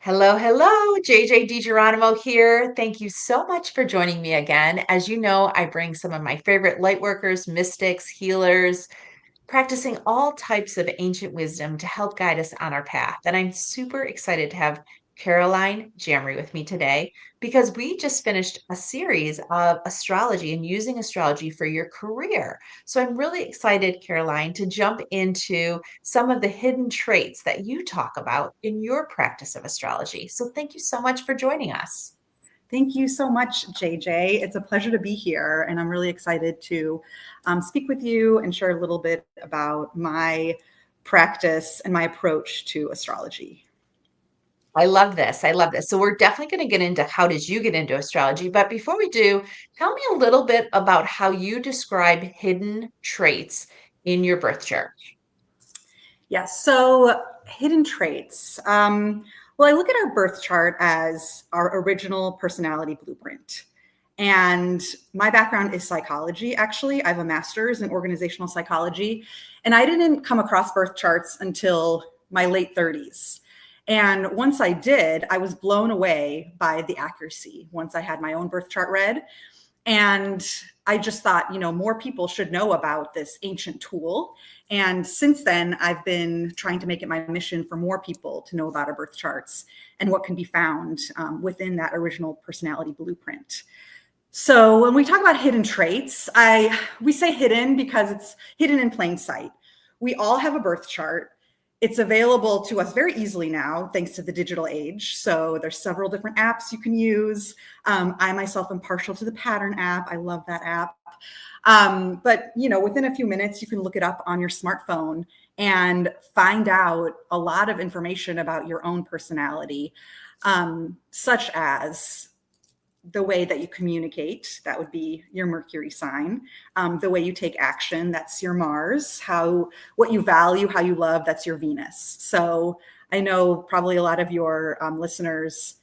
Hello, hello, JJ DiGeronimo here. Thank you so much for joining me again. As you know, I bring some of my favorite light workers, mystics, healers, practicing all types of ancient wisdom to help guide us on our path. And I'm super excited to have Caroline Jamry with me today because we just finished a series of astrology and using astrology for your career. So I'm really excited, Caroline, to jump into some of the hidden traits that you talk about in your practice of astrology. So thank you so much for joining us. Thank you so much, JJ. It's a pleasure to be here, and I'm really excited to speak with you and share a little bit about my practice and my approach to astrology. I love this. I love this. So we're definitely going to get into how did you get into astrology, but before we do, tell me a little bit about how you describe hidden traits in your birth chart. Yes, so hidden traits. Well, I look at our birth chart as our original personality blueprint. And my background is psychology, actually. I have a master's in organizational psychology, and I didn't come across birth charts until my late 30s. And once I did, I was blown away by the accuracy once I had my own birth chart read. And I just thought, more people should know about this ancient tool. And since then, I've been trying to make it my mission for more people to know about our birth charts and what can be found within that original personality blueprint. So when we talk about hidden traits, we say hidden because it's hidden in plain sight. We all have a birth chart. It's available to us very easily now, thanks to the digital age. So there's several different apps you can use. I myself am partial to the Pattern app. I love that app. But within a few minutes, you can look it up on your smartphone and find out a lot of information about your own personality, such as the way that you communicate, that would be your Mercury sign. The way you take action, that's your Mars. What you value, how you love, that's your Venus. So I know probably a lot of your listeners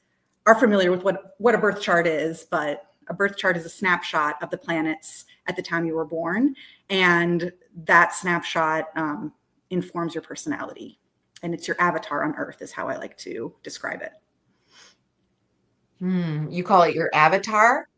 are familiar with what a birth chart is, but a birth chart is a snapshot of the planets at the time you were born. And that snapshot informs your personality. And it's your avatar on Earth is how I like to describe it. You call it your avatar?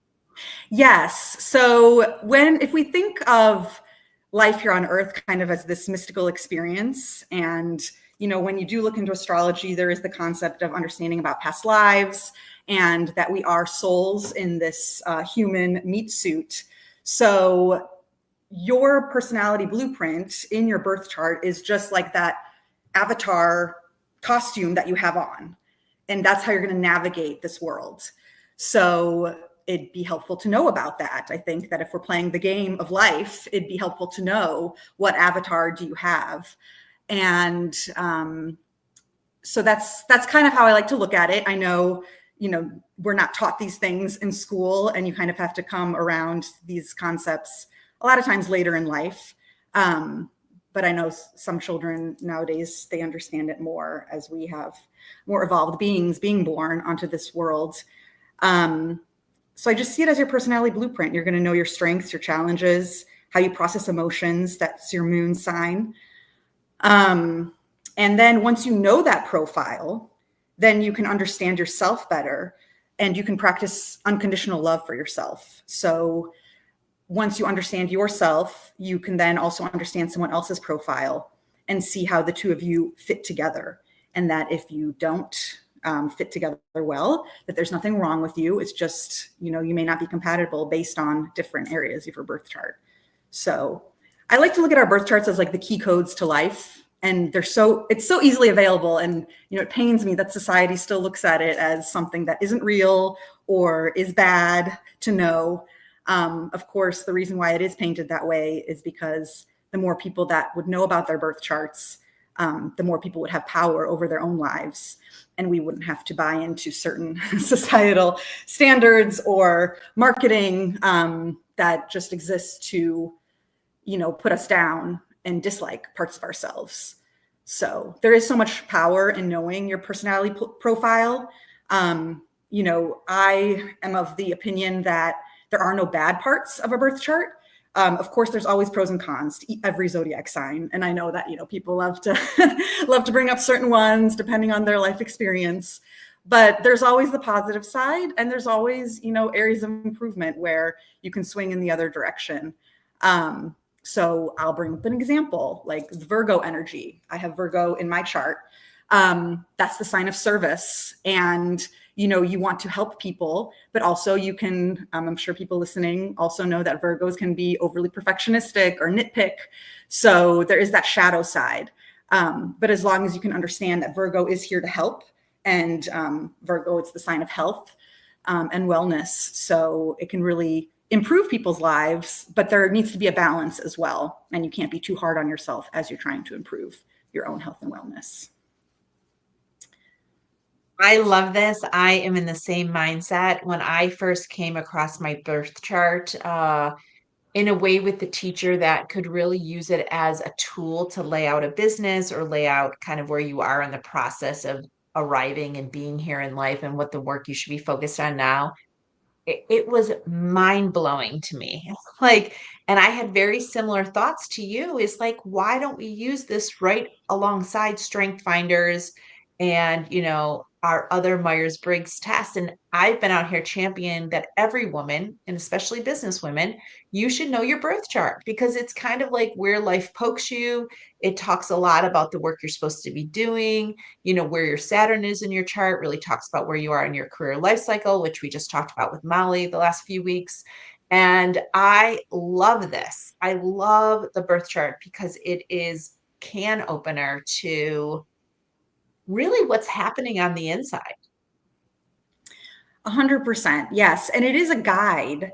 Yes. So if we think of life here on Earth kind of as this mystical experience, and when you do look into astrology, there is the concept of understanding about past lives and that we are souls in this human meat suit. So your personality blueprint in your birth chart is just like that avatar costume that you have on. And that's how you're going to navigate this world. So it'd be helpful to know about that. I think that if we're playing the game of life, it'd be helpful to know what avatar do you have. And so that's kind of how I like to look at it. I know, we're not taught these things in school, and you kind of have to come around these concepts a lot of times later in life. But I know some children nowadays, they understand it more as we have more evolved beings being born onto this world. So I just see it as your personality blueprint. You're going to know your strengths, your challenges, how you process emotions. That's your moon sign. And then once you know that profile, then you can understand yourself better and you can practice unconditional love for yourself. So once you understand yourself, you can then also understand someone else's profile and see how the two of you fit together. And that if you don't fit together well, that there's nothing wrong with you. It's just, you may not be compatible based on different areas of your birth chart. So I like to look at our birth charts as like the key codes to life. And it's so easily available. And, it pains me that society still looks at it as something that isn't real or is bad to know. Of course, the reason why it is painted that way is because the more people that would know about their birth charts, the more people would have power over their own lives. And we wouldn't have to buy into certain societal standards or marketing that just exists to, put us down and dislike parts of ourselves. So there is so much power in knowing your personality profile. I am of the opinion that there are no bad parts of a birth chart. Of course, there's always pros and cons to every zodiac sign. And I know that, people love to love to bring up certain ones depending on their life experience. But there's always the positive side, and there's always, areas of improvement where you can swing in the other direction. So I'll bring up an example, like Virgo energy. I have Virgo in my chart. That's the sign of service. And, you want to help people, but also you can, I'm sure people listening also know that Virgos can be overly perfectionistic or nitpick. So there is that shadow side. But as long as you can understand that Virgo is here to help, and Virgo, it's the sign of health and wellness. So it can really improve people's lives, but there needs to be a balance as well. And you can't be too hard on yourself as you're trying to improve your own health and wellness. I love this. I am in the same mindset. When I first came across my birth chart, in a way with the teacher that could really use it as a tool to lay out a business or lay out kind of where you are in the process of arriving and being here in life and what the work you should be focused on now. It was mind blowing to me. Like, and I had very similar thoughts to you is like, why don't we use this right alongside strength finders and, our other Myers-Briggs tests? And I've been out here championing that every woman, and especially business women, you should know your birth chart because it's kind of like where life pokes you. It talks a lot about the work you're supposed to be doing, where your Saturn is in your chart really talks about where you are in your career life cycle, which we just talked about with Molly the last few weeks. And I love this. I love the birth chart because it is can opener to really what's happening on the inside. 100%. Yes. And it is a guide.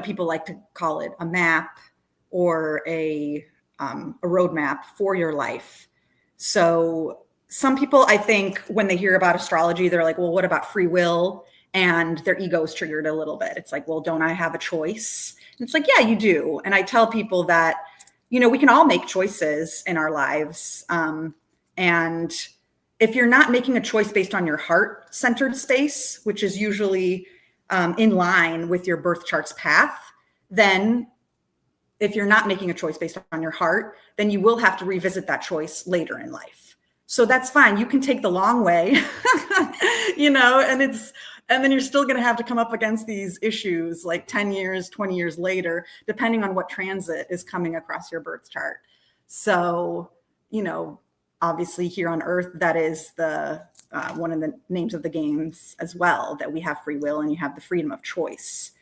People like to call it a map or a roadmap for your life. So some people, I think, when they hear about astrology, they're like, well, what about free will? And their ego is triggered a little bit. It's like, well, don't I have a choice? And it's like, yeah, you do. And I tell people that, we can all make choices in our lives. And if you're not making a choice based on your heart-centered space, which is usually in line with your birth chart's path, then if you're not making a choice based on your heart, then you will have to revisit that choice later in life. So that's fine. You can take the long way, and then you're still going to have to come up against these issues like 10 years, 20 years later, depending on what transit is coming across your birth chart. So, obviously here on Earth, that is the one of the names of the games as well, that we have free will and you have the freedom of choice.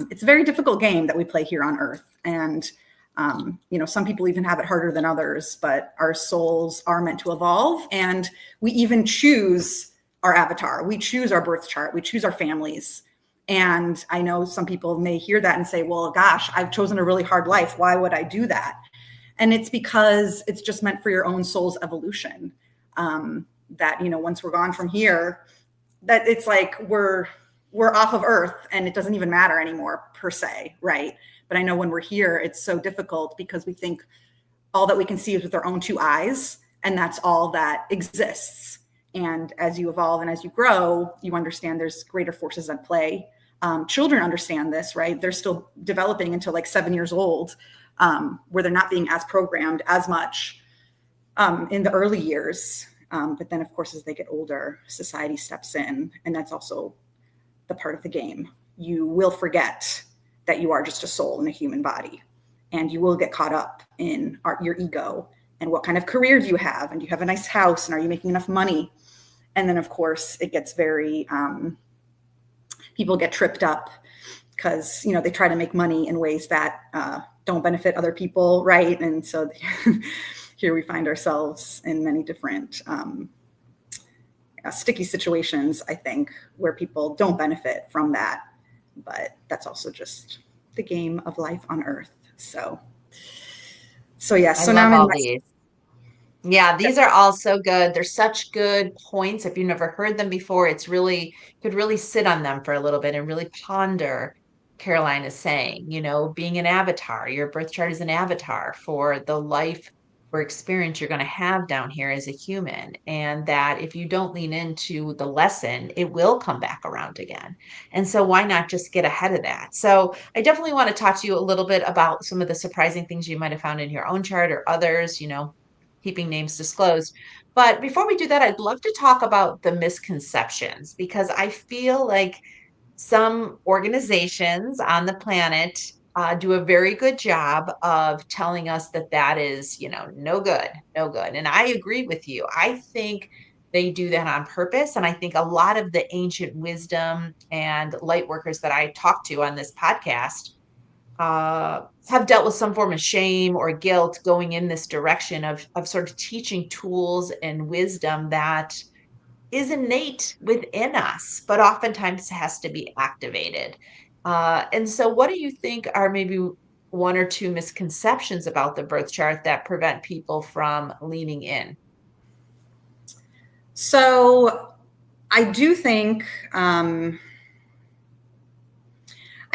It's a very difficult game that we play here on Earth. And, some people even have it harder than others, but our souls are meant to evolve. And we even choose our avatar. We choose our birth chart. We choose our families. And I know some people may hear that and say, well, gosh, I've chosen a really hard life. Why would I do that? And it's because it's just meant for your own soul's evolution. That, once we're gone from here, that it's like we're off of Earth and it doesn't even matter anymore per se, right? But I know when we're here, it's so difficult because we think all that we can see is with our own two eyes, and that's all that exists. And as you evolve and as you grow, you understand there's greater forces at play. Children understand this, right? They're still developing until like 7 years old, where they're not being as programmed as much in the early years. But then, of course, as they get older, society steps in, and that's also the part of the game. You will forget that you are just a soul in a human body, and you will get caught up in your ego and what kind of career do you have, and do you have a nice house, and are you making enough money? And then, of course, it gets very people get tripped up because they try to make money in ways that don't benefit other people, right? And so here we find ourselves in many different sticky situations, I think, where people don't benefit from that. But that's also just the game of life on Earth. So yeah. I So now love I'm in all my these. Yeah, these are all so good. They're such good points. If you've never heard them before, could really sit on them for a little bit and really ponder. Caroline is saying, being an avatar, your birth chart is an avatar for the life or experience you're going to have down here as a human. And that if you don't lean into the lesson, it will come back around again. And so why not just get ahead of that? So I definitely want to talk to you a little bit about some of the surprising things you might have found in your own chart or others, keeping names disclosed. But before we do that, I'd love to talk about the misconceptions because I feel like some organizations on the planet do a very good job of telling us that that is, no good, no good. And I agree with you. I think they do that on purpose. And I think a lot of the ancient wisdom and light workers that I talk to on this podcast have dealt with some form of shame or guilt going in this direction of sort of teaching tools and wisdom that is innate within us, but oftentimes has to be activated. And so, what do you think are maybe one or two misconceptions about the birth chart that prevent people from leaning in? So I do think, I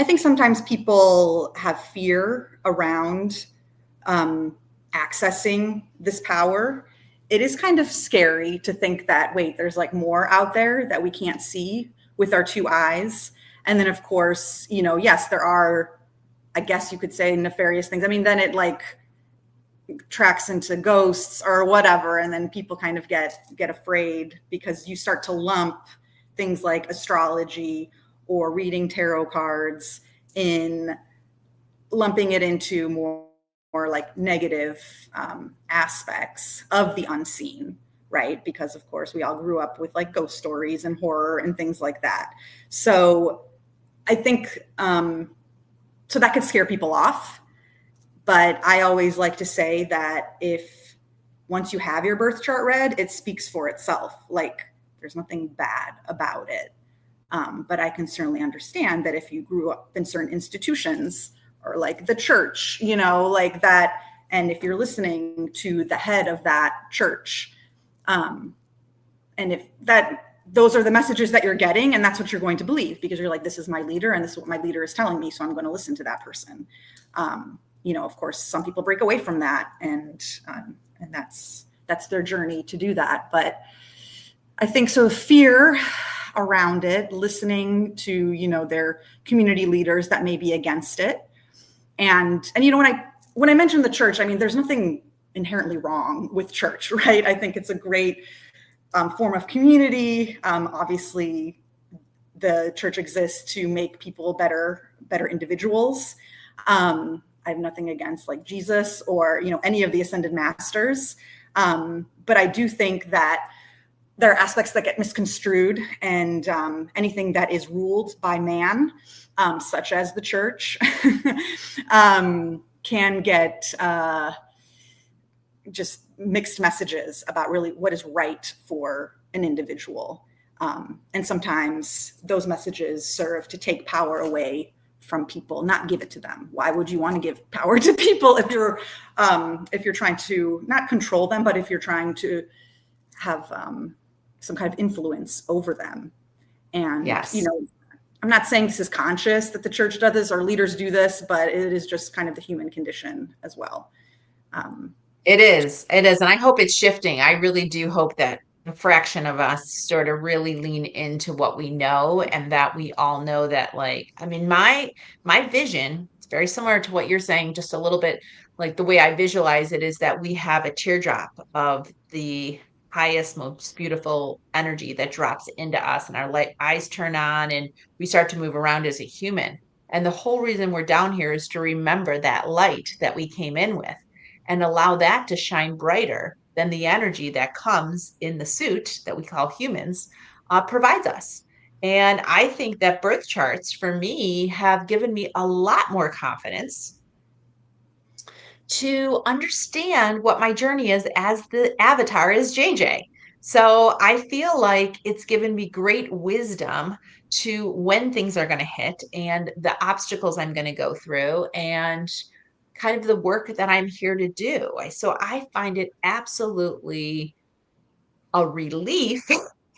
think sometimes people have fear around accessing this power. It is kind of scary to think that, wait, there's like more out there that we can't see with our two eyes. And then, of course, yes, there are, I guess you could say, nefarious things. I mean, then it like tracks into ghosts or whatever, and then people kind of get afraid because you start to lump things like astrology or reading tarot cards in, lumping it into more like negative aspects of the unseen, right? Because of course we all grew up with like ghost stories and horror and things like that. So I think so that could scare people off. But I always like to say that if once you have your birth chart read, it speaks for itself. Like there's nothing bad about it. But I can certainly understand that if you grew up in certain institutions or like the church, like that, and if you're listening to the head of that church, and if those are the messages that you're getting, and that's what you're going to believe because you're like, this is my leader and this is what my leader is telling me, so I'm going to listen to that person. Of course, some people break away from that, and that's their journey to do that. But I think so. Fear around it, listening to their community leaders that may be against it, and when I mentioned the church, I mean there's nothing inherently wrong with church, right? I think it's a great form of community. Obviously, the church exists to make people better individuals. I have nothing against like Jesus or any of the ascended masters, but I do think that there are aspects that get misconstrued, and anything that is ruled by man, such as the church, can get just mixed messages about really what is right for an individual. And sometimes those messages serve to take power away from people, not give it to them. Why would you want to give power to people if you're trying to not control them, but if you're trying to have some kind of influence over them? And Yes. I'm not saying this is conscious that the church does this or leaders do this, but it is just kind of the human condition as well. It is. It is. And I hope it's shifting. I really do hope that a fraction of us sort of really lean into what we know and that we all know that like, I mean, my vision, it's very similar to what you're saying, just a little bit like the way I visualize it is that we have a teardrop of the highest, most beautiful energy that drops into us and our light eyes turn on and we start to move around as a human. And the whole reason we're down here is to remember that light that we came in with and allow that to shine brighter than the energy that comes in the suit that we call humans provides us. And I think that birth charts for me have given me a lot more confidence to understand what my journey is as the avatar is JJ. So I feel like it's given me great wisdom to when things are going to hit and the obstacles I'm going to go through and kind of the work that I'm here to do. So I find it absolutely a relief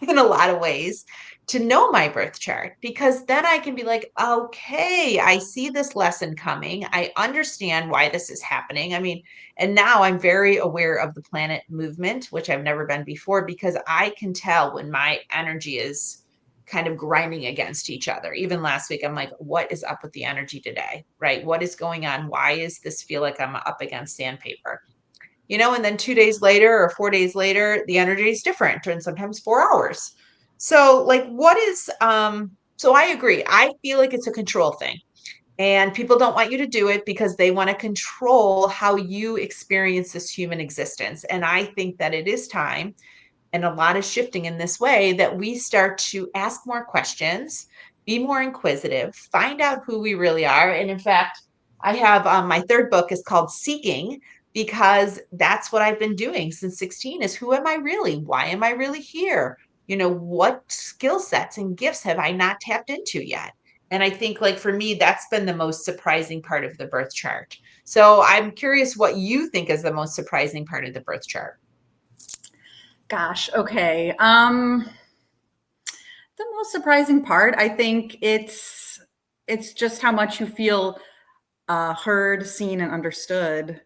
in a lot of ways to know my birth chart because then I can be like, okay, I see this lesson coming. I understand why this is happening. I mean, and now I'm very aware of the planet movement, which I've never been before because I can tell when my energy is kind of grinding against each other. Even last week, I'm like, what is up with the energy today? Right? What is going on? Why is this feel like I'm up against sandpaper? and then 2 days later or 4 days later, the energy is different, and sometimes 4 hours. So, like, so I agree. I feel like it's a control thing. And people don't want you to do it because they want to control how you experience this human existence. And I think that it is time, and a lot is shifting in this way, that we start to ask more questions, be more inquisitive, find out who we really are. And in fact, I have my third book is called Seeking, because that's what I've been doing since 16 is, who am I really? Why am I really here? What skill sets and gifts have I not tapped into yet? And I think, like, for me, that's been the most surprising part of the birth chart. So I'm curious what you think is the most surprising part of the birth chart. Gosh, okay. The most surprising part, I think it's just how much you feel heard, seen, and understood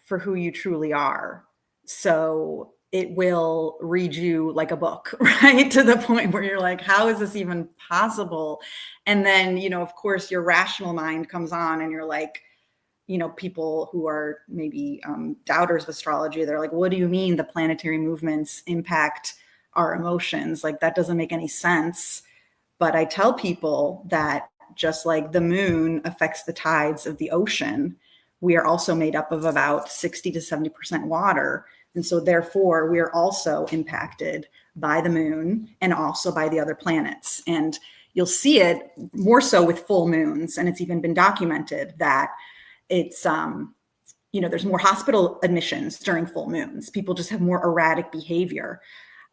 for who you truly are. So it will read you like a book, right? To the point where you're like, how is this even possible? And then, of course, your rational mind comes on and you're like, people who are maybe doubters of astrology, they're like, what do you mean the planetary movements impact our emotions? Like, that doesn't make any sense. But I tell people that just like the moon affects the tides of the ocean, we are also made up of about 60 to 70% water. And so therefore, we are also impacted by the moon and also by the other planets. And you'll see it more so with full moons. And it's even been documented that it's there's more hospital admissions during full moons. People just have more erratic behavior.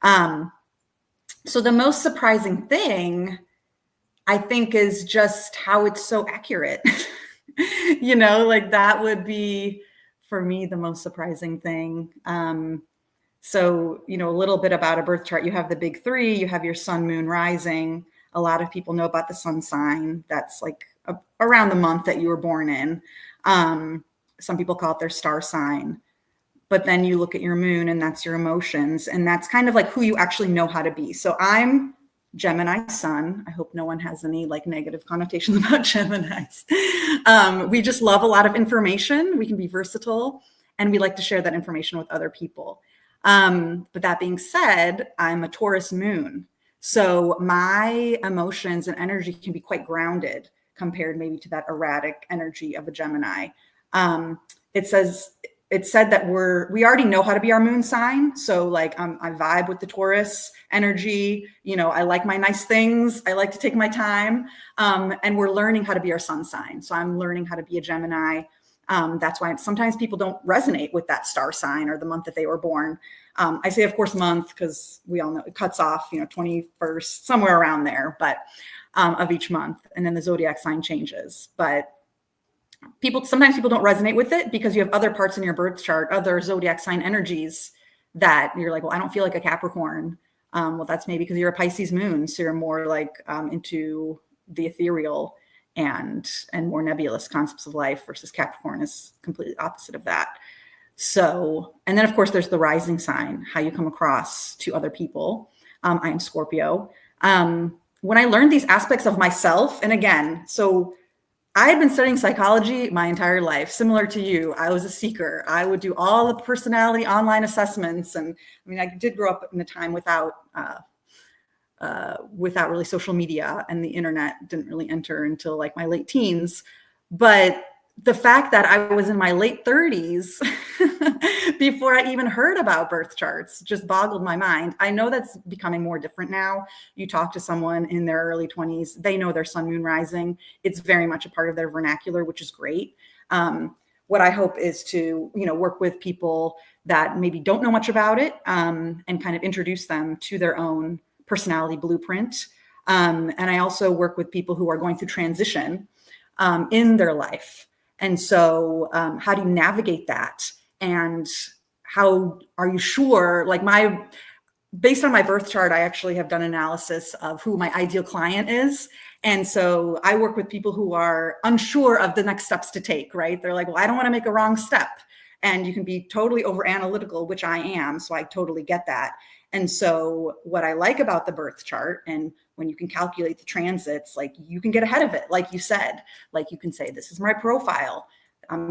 So the most surprising thing, I think, is just how it's so accurate. Like that would be for me the most surprising thing. So a little bit about a birth chart. You have the big three. You have your sun, moon, rising. A lot of people know about the sun sign. That's like around the month that you were born in. Some people call it their star sign. But then you look at your moon and that's your emotions. And that's kind of like who you actually know how to be. So I'm Gemini sun. I hope no one has any like negative connotations about Geminis. We just love a lot of information. We can be versatile and we like to share that information with other people. But that being said, I'm a Taurus moon. So my emotions and energy can be quite grounded compared maybe to that erratic energy of a Gemini. It's said that we already know how to be our moon sign. So like I vibe with the Taurus energy. I like my nice things. I like to take my time. And we're learning how to be our sun sign. So I'm learning how to be a Gemini. That's why sometimes people don't resonate with that star sign or the month that they were born. I say, of course, month, because we all know it cuts off, 21st, somewhere around there, but of each month. And then the zodiac sign changes. But sometimes people don't resonate with it because you have other parts in your birth chart, other zodiac sign energies that you're like, well, I don't feel like a Capricorn. Well, that's maybe because you're a Pisces moon. So you're more like into the ethereal and more nebulous concepts of life, versus Capricorn is completely opposite of that. So, and then of course there's the rising sign, how you come across to other people. I am Scorpio. When I learned these aspects of myself, and again, so I had been studying psychology my entire life, similar to you. I was a seeker. I would do all the personality online assessments. And I mean, I did grow up in a time without really social media, and the internet didn't really enter until like my late teens. But the fact that I was in my late 30s before I even heard about birth charts just boggled my mind. I know that's becoming more different now. You talk to someone in their early 20s, they know their sun, moon, rising. It's very much a part of their vernacular, which is great. What I hope is to, work with people that maybe don't know much about it, and kind of introduce them to their own personality blueprint. And I also work with people who are going through transition in their life. And so how do you navigate that? And how are you sure, based on my birth chart, I actually have done analysis of who my ideal client is. And so I work with people who are unsure of the next steps to take, right? They're like, well, I don't want to make a wrong step. And you can be totally over analytical, which I am. So I totally get that. And so what I like about the birth chart, and when you can calculate the transits, like you can get ahead of it. Like you said, like you can say, this is my profile.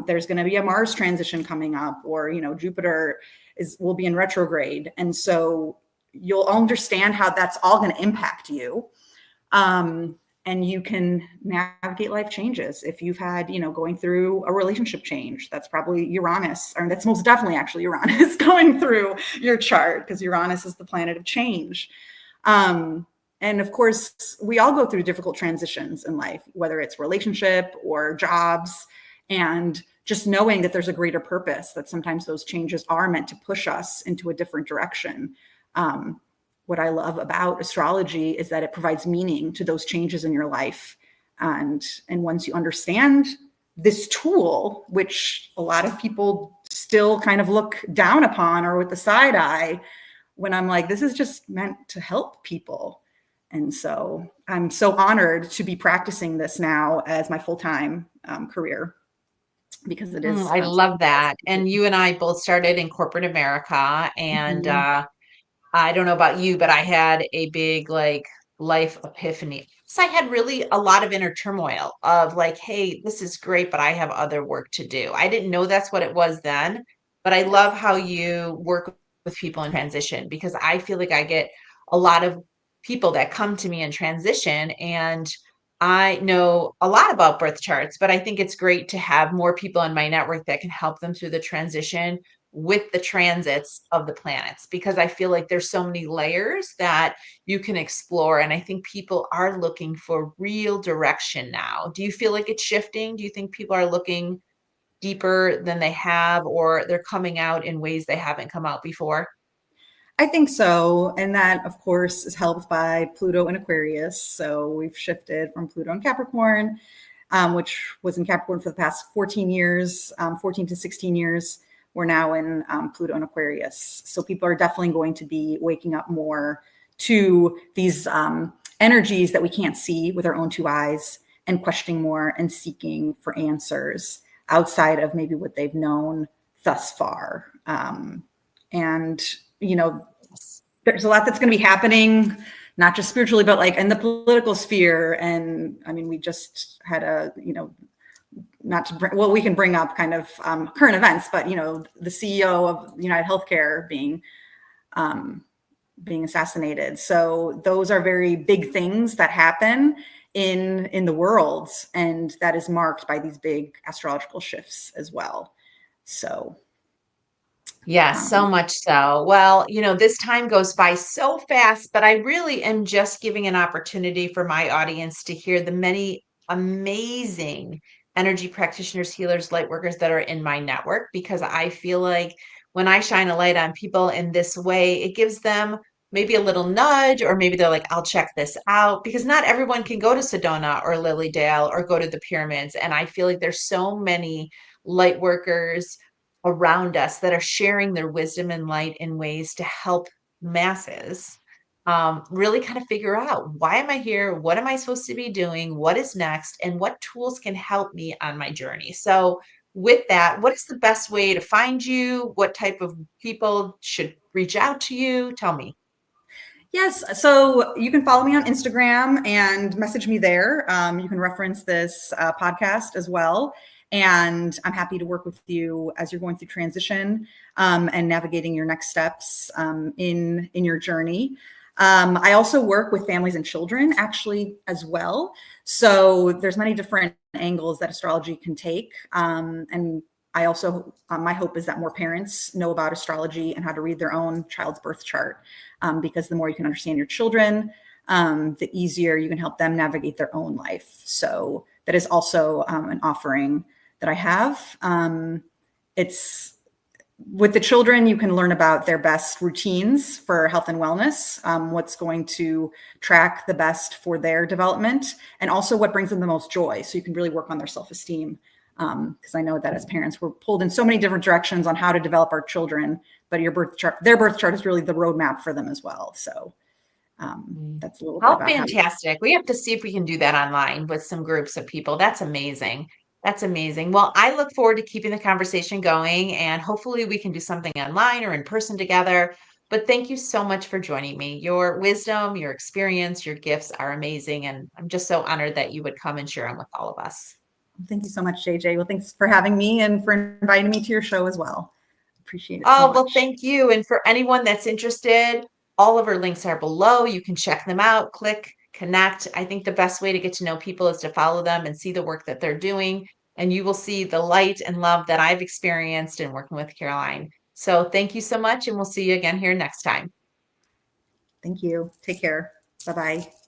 there's going to be a Mars transition coming up, or, Jupiter will be in retrograde. And so you'll understand how that's all going to impact you. And you can navigate life changes. If you've had, going through a relationship change, that's probably Uranus, or that's most definitely actually Uranus going through your chart, because Uranus is the planet of change. And of course, we all go through difficult transitions in life, whether it's relationship or jobs, and just knowing that there's a greater purpose, that sometimes those changes are meant to push us into a different direction. What I love about astrology is that it provides meaning to those changes in your life. And once you understand this tool, which a lot of people still kind of look down upon or with the side eye, when I'm like, this is just meant to help people. And so I'm so honored to be practicing this now as my full-time career, because it is. I love that. And you and I both started in corporate America, and I don't know about you, but I had a big like life epiphany. So I had really a lot of inner turmoil of like, hey, this is great, but I have other work to do. I didn't know that's what it was then, but I love how you work with people in transition, because I feel like I get a lot of people that come to me in transition, and I know a lot about birth charts, but I think it's great to have more people in my network that can help them through the transition with the transits of the planets, because I feel like there's so many layers that you can explore. And I think people are looking for real direction now. Do you feel like it's shifting? Do you think people are looking deeper than they have, or they're coming out in ways they haven't come out before? I think so. And that, of course, is helped by Pluto and Aquarius. So we've shifted from Pluto and Capricorn, which was in Capricorn for the past 14 years, 14 to 16 years. We're now in Pluto and Aquarius. So people are definitely going to be waking up more to these energies that we can't see with our own two eyes, and questioning more and seeking for answers outside of maybe what they've known thus far. And, there's a lot that's going to be happening, not just spiritually, but like in the political sphere. And I mean, we just had not to bring, well, we can bring up kind of current events, but the CEO of United Healthcare being assassinated. So those are very big things that happen in the world, and that is marked by these big astrological shifts as well. So Yes, so much so. Well, this time goes by so fast, but I really am just giving an opportunity for my audience to hear the many amazing energy practitioners, healers, light workers that are in my network, because I feel like when I shine a light on people in this way, it gives them maybe a little nudge, or maybe they're like, I'll check this out, because not everyone can go to Sedona or Lilydale or go to the pyramids. And I feel like there's so many light workers around us that are sharing their wisdom and light in ways to help masses really kind of figure out, why am I here? What am I supposed to be doing? What is next? And what tools can help me on my journey? So, with that, what is the best way to find you? What type of people should reach out to you? Tell me. yes, so you can follow me on Instagram and message me there. You can reference this podcast as well. And I'm happy to work with you as you're going through transition and navigating your next steps in your journey. I also work with families and children actually as well. So there's many different angles that astrology can take. And I also, my hope is that more parents know about astrology and how to read their own child's birth chart, because the more you can understand your children, the easier you can help them navigate their own life. So that is also an offering that I have. It's with the children, you can learn about their best routines for health and wellness, what's going to track the best for their development, and also what brings them the most joy. So you can really work on their self-esteem. Because I know that as parents, we're pulled in so many different directions on how to develop our children, but their birth chart is really the roadmap for them as well. So that's a little bit How about how. fantastic. We have to see if we can do that online with some groups of people. That's amazing. That's amazing. Well, I look forward to keeping the conversation going, and hopefully we can do something online or in person together. But thank you so much for joining me. Your wisdom, your experience, your gifts are amazing. And I'm just so honored that you would come and share them with all of us. Thank you so much, JJ. Well, thanks for having me and for inviting me to your show as well. Appreciate it so Oh, well, much. thank you. And for anyone that's interested, all of our links are below. You can check them out, click, connect. I think the best way to get to know people is to follow them and see the work that they're doing. And you will see the light and love that I've experienced in working with Caroline. So thank you so much, and we'll see you again here next time. Thank you. Take care. Bye-bye.